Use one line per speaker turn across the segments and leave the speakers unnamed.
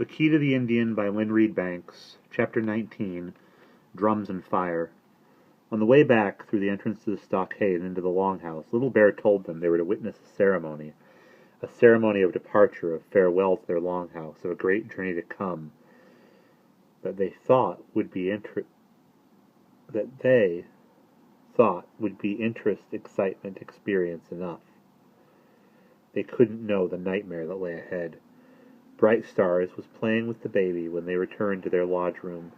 The Key to the Indian by Reid Chapter 19, Drums and Fire. On the way back through the entrance to the stockade and into the longhouse, Little Bear told them they were to witness a ceremony of departure, of farewell to their longhouse, of a great journey to come, that they thought would be interest, excitement, experience enough. They couldn't know the nightmare that lay ahead. Bright Stars was playing with the baby when they returned to their lodge room,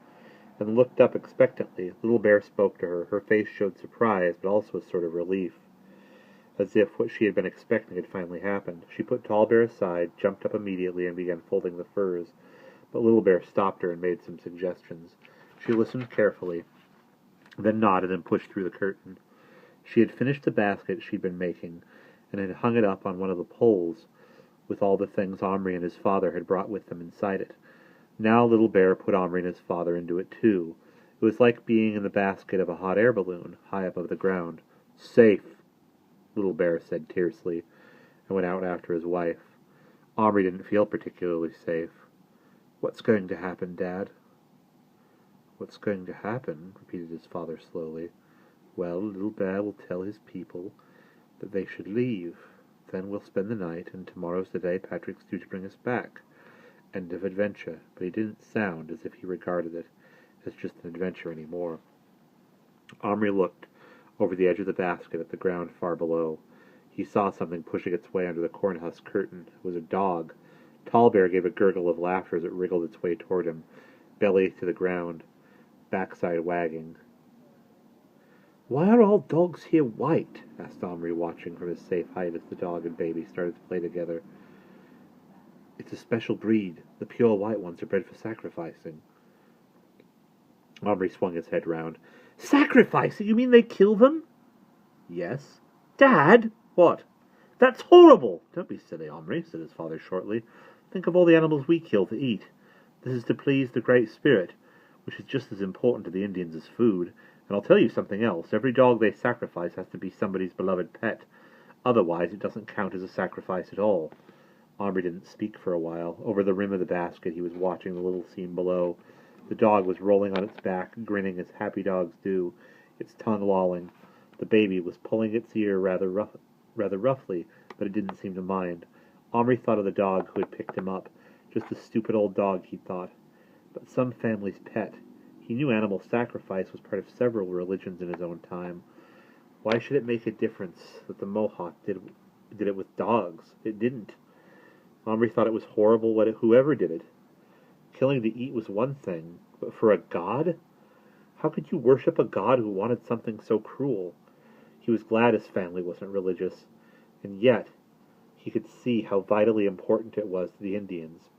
and looked up expectantly. Little Bear spoke to her. Her face showed surprise, but also a sort of relief, as if what she had been expecting had finally happened. She put Tall Bear aside, jumped up immediately, and began folding the furs, but Little Bear stopped her and made some suggestions. She listened carefully, then nodded and pushed through the curtain. She had finished the basket she'd been making, and had hung it up on one of the poles, with all the things Omri and his father had brought with them inside it. Now Little Bear put Omri and his father into it too. It was like being in the basket of a hot air balloon, high above the ground. "Safe," Little Bear said tersely, and went out after his wife. Omri didn't feel particularly safe. "What's going to happen, Dad?" "What's going to happen?" repeated his father slowly. "Well, Little Bear will tell his people that they should leave. Then we'll spend the night, and tomorrow's the day Patrick's due to bring us back. End of adventure." But he didn't sound as if he regarded it as just an adventure any more. Omri looked over the edge of the basket at the ground far below. He saw something pushing its way under the cornhusk curtain. It was a dog. Tall Bear gave a gurgle of laughter as it wriggled its way toward him, belly to the ground, backside wagging. "Why are all dogs here white?" asked Omri, watching from his safe height as the dog and baby started to play together. "It's a special breed. The pure white ones are bred for sacrificing." Omri swung his head round. "Sacrificing? You mean they kill them?" "Yes." "Dad!" "What?" "That's horrible!" "Don't be silly, Omri," said his father shortly. "Think of all the animals we kill to eat. This is to please the Great Spirit, which is just as important to the Indians as food. And I'll tell you something else. Every dog they sacrifice has to be somebody's beloved pet. Otherwise it doesn't count as a sacrifice at all." Omri didn't speak for a while. Over the rim of the basket he was watching the little scene below. The dog was rolling on its back, grinning as happy dogs do, its tongue lolling. The baby was pulling its ear rather roughly, but it didn't seem to mind. Omri thought of the dog who had picked him up. Just a stupid old dog, he thought, but some family's pet. He knew animal sacrifice was part of several religions in his own time. Why should it make a difference that the Mohawk did it with dogs? It didn't. Omri thought it was horrible whoever did it. Killing to eat was one thing, but for a god? How could you worship a god who wanted something so cruel? He was glad his family wasn't religious, and yet he could see how vitally important it was to the Indians,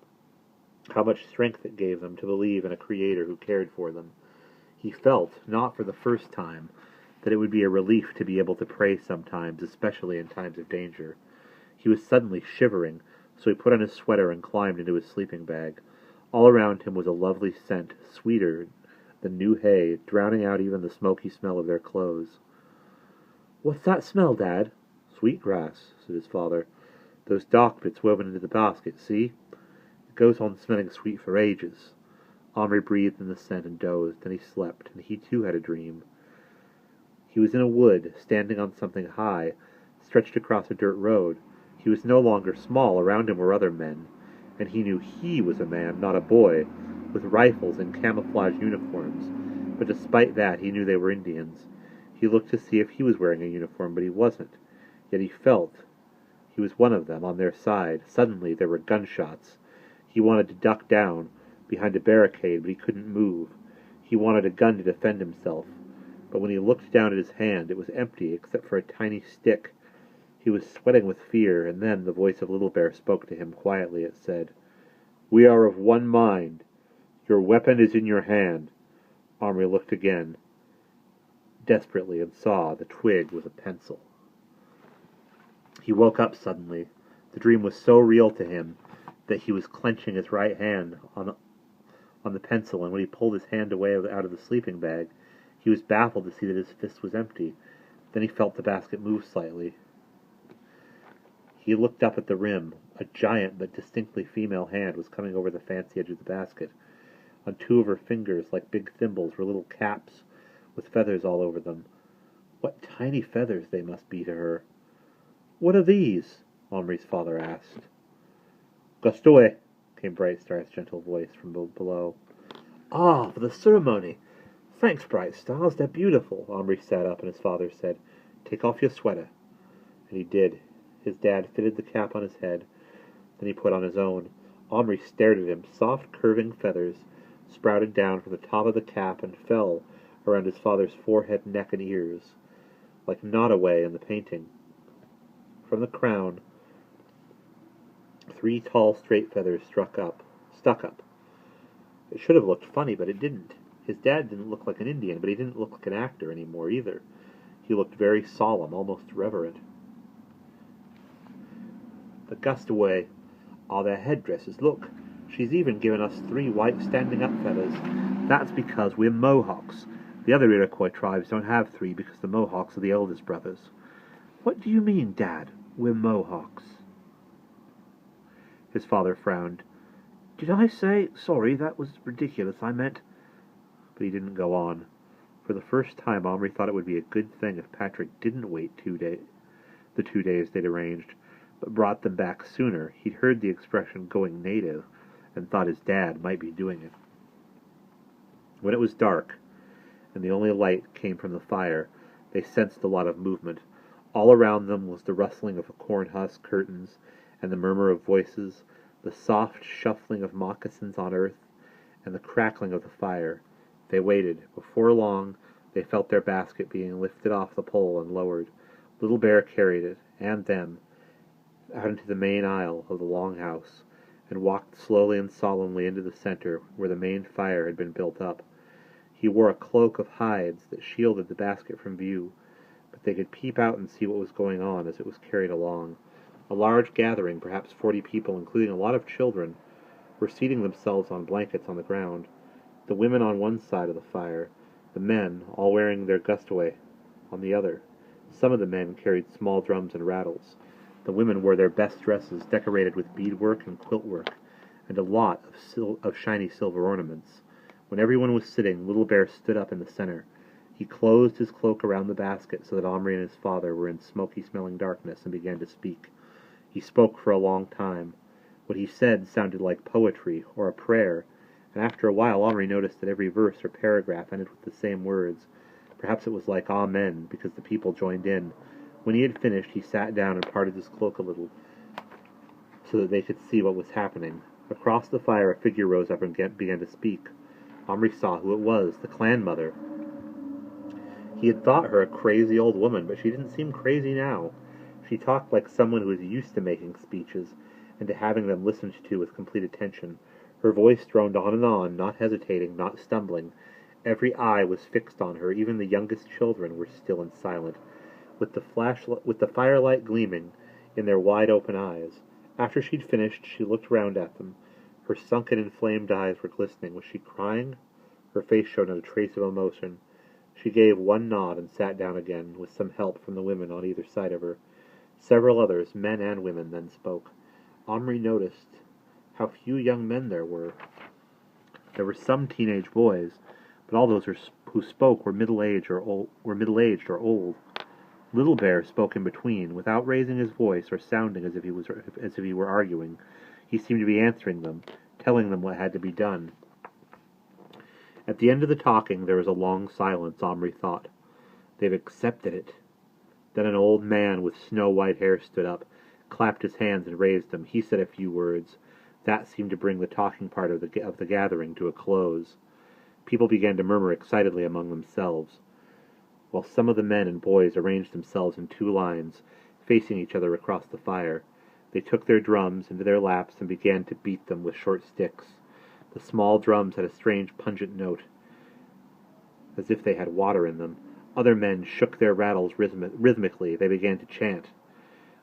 how much strength it gave them to believe in a creator who cared for them. He felt, not for the first time, that it would be a relief to be able to pray sometimes, especially in times of danger. He was suddenly shivering, so he put on his sweater and climbed into his sleeping bag. All around him was a lovely scent, sweeter than new hay, drowning out even the smoky smell of their clothes. "What's that smell, Dad?" "Sweet grass," said his father. "Those dock bits woven into the basket, see? It goes on smelling sweet for ages." Omri breathed in the scent and dozed. Then he slept, and he too had a dream. He was in a wood, standing on something high, stretched across a dirt road. He was no longer small. Around him were other men, and he knew he was a man, not a boy, with rifles and camouflage uniforms. But despite that, he knew they were Indians. He looked to see if he was wearing a uniform, but he wasn't. Yet he felt he was one of them, on their side. Suddenly there were gunshots. He wanted to duck down behind a barricade, but he couldn't move. He wanted a gun to defend himself, but when he looked down at his hand, it was empty except for a tiny stick. He was sweating with fear, and then the voice of Little Bear spoke to him quietly. It said, "We are of one mind. Your weapon is in your hand." Omri looked again, desperately, and saw the twig was a pencil. He woke up suddenly. The dream was so real to him that he was clenching his right hand on the pencil, and when he pulled his hand away out of the sleeping bag, he was baffled to see that his fist was empty. Then he felt the basket move slightly. He looked up at the rim. A giant but distinctly female hand was coming over the fancy edge of the basket. On two of her fingers, like big thimbles, were little caps with feathers all over them. What tiny feathers they must be to her. "What are these?" Omri's father asked. "Gustaway," came Bright Star's gentle voice from below. "Ah, for the ceremony! Thanks, Bright Stars, they're beautiful." Omri sat up and his father said, "Take off your sweater." And he did. His dad fitted the cap on his head. Then he put on his own. Omri stared at him. Soft, curving feathers sprouted down from the top of the cap and fell around his father's forehead, neck, and ears, like Nodaway in the painting. From the crown, 3 tall, straight feathers stuck up. It should have looked funny, but it didn't. His dad didn't look like an Indian, but he didn't look like an actor anymore either. He looked very solemn, almost reverent. "The Gustaway are their headdresses. Look, she's even given us 3 white standing-up feathers. That's because we're Mohawks. The other Iroquois tribes don't have 3 because the Mohawks are the eldest brothers." "What do you mean, Dad, we're Mohawks?" His father frowned. "Did I say? Sorry, that was ridiculous. I meant—" But he didn't go on. For the first time, Omri thought it would be a good thing if Patrick didn't wait the 2 days they'd arranged, but brought them back sooner. He'd heard the expression "going native," and thought his dad might be doing it. When it was dark, and the only light came from the fire, they sensed a lot of movement. All around them was the rustling of corn husk curtains, and the murmur of voices, the soft shuffling of moccasins on earth, and the crackling of the fire. They waited. Before long, they felt their basket being lifted off the pole and lowered. Little Bear carried it, and them, out into the main aisle of the long house, and walked slowly and solemnly into the center, where the main fire had been built up. He wore a cloak of hides that shielded the basket from view, but they could peep out and see what was going on as it was carried along. A large gathering, perhaps 40 people, including a lot of children, were seating themselves on blankets on the ground. The women on one side of the fire, the men, all wearing their Gustaway, on the other. Some of the men carried small drums and rattles. The women wore their best dresses, decorated with beadwork and quilt work, and a lot of shiny silver ornaments. When everyone was sitting, Little Bear stood up in the center. He closed his cloak around the basket so that Omri and his father were in smoky-smelling darkness, and began to speak. He spoke for a long time. What he said sounded like poetry or a prayer, and after a while Omri noticed that every verse or paragraph ended with the same words. Perhaps it was like Amen, because the people joined in. When he had finished, he sat down and parted his cloak a little, so that they could see what was happening. Across the fire a figure rose up and began to speak. Omri saw who it was, the clan mother. He had thought her a crazy old woman, but she didn't seem crazy now. She talked like someone who was used to making speeches, and to having them listened to with complete attention. Her voice droned on, not hesitating, not stumbling. Every eye was fixed on her. Even the youngest children were still and silent, with the firelight gleaming in their wide-open eyes. After she'd finished, she looked round at them. Her sunken, inflamed eyes were glistening. Was she crying? Her face showed not a trace of emotion. She gave one nod and sat down again, with some help from the women on either side of her. Several others, men and women, then spoke. Omri noticed how few young men there were. There were some teenage boys, but all those who spoke were middle-aged or old. Little Bear spoke in between, without raising his voice or sounding as if he were arguing. He seemed to be answering them, telling them what had to be done. At the end of the talking, there was a long silence. Omri thought, "They've accepted it." Then an old man with snow-white hair stood up, clapped his hands and raised them. He said a few words. That seemed to bring the talking part of the gathering to a close. People began to murmur excitedly among themselves, while some of the men and boys arranged themselves in 2 lines, facing each other across the fire. They took their drums into their laps and began to beat them with short sticks. The small drums had a strange pungent note, as if they had water in them. Other men shook their rattles rhythmically. They began to chant.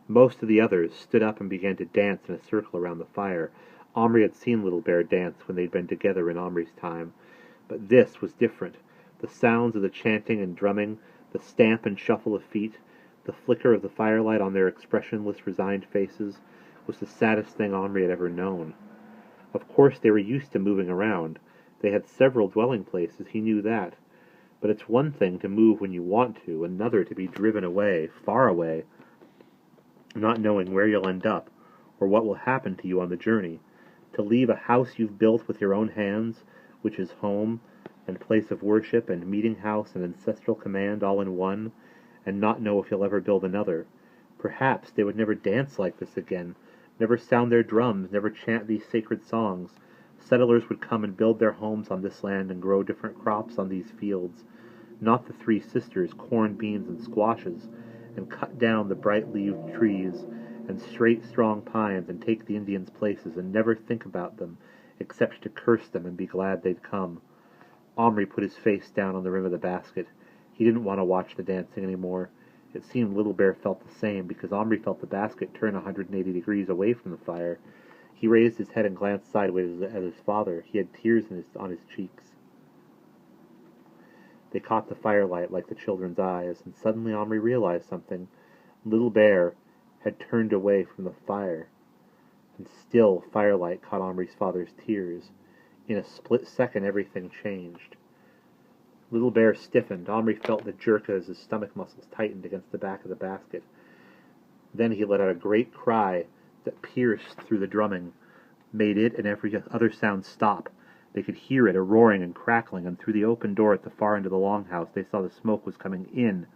Most of the others stood up and began to dance in a circle around the fire. Omri had seen Little Bear dance when they'd been together in Omri's time, but this was different. The sounds of the chanting and drumming, the stamp and shuffle of feet, the flicker of the firelight on their expressionless, resigned faces, was the saddest thing Omri had ever known. Of course, they were used to moving around. They had several dwelling places, he knew that. But it's one thing to move when you want to, another to be driven away, far away, not knowing where you'll end up, or what will happen to you on the journey. To leave a house you've built with your own hands, which is home, and place of worship, and meeting house, and ancestral command all in one, and not know if you'll ever build another. Perhaps they would never dance like this again, never sound their drums, never chant these sacred songs. Settlers would come and build their homes on this land and grow different crops on these fields, not the three sisters, corn, beans, and squashes, and cut down the bright-leaved trees and straight, strong pines and take the Indians' places and never think about them, except to curse them and be glad they'd come. Omri put his face down on the rim of the basket. He didn't want to watch the dancing anymore. It seemed Little Bear felt the same, because Omri felt the basket turn 180 degrees away from the fire. He raised his head and glanced sideways at his father. He had tears on his cheeks. They caught the firelight like the children's eyes, and suddenly Omri realized something. Little Bear had turned away from the fire, and still firelight caught Omri's father's tears. In a split second, everything changed. Little Bear stiffened. Omri felt the jerk as his stomach muscles tightened against the back of the basket. Then he let out a great cry that pierced through the drumming, made it and every other sound stop. They could hear it, a roaring and crackling, and through the open door at the far end of the longhouse they saw the smoke was coming in,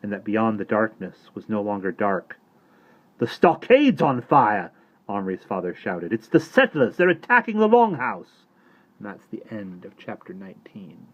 and that beyond the darkness was no longer dark. "The stockade's on fire!" Omri's father shouted. "It's the settlers! They're attacking the longhouse!" And that's the end of chapter 19.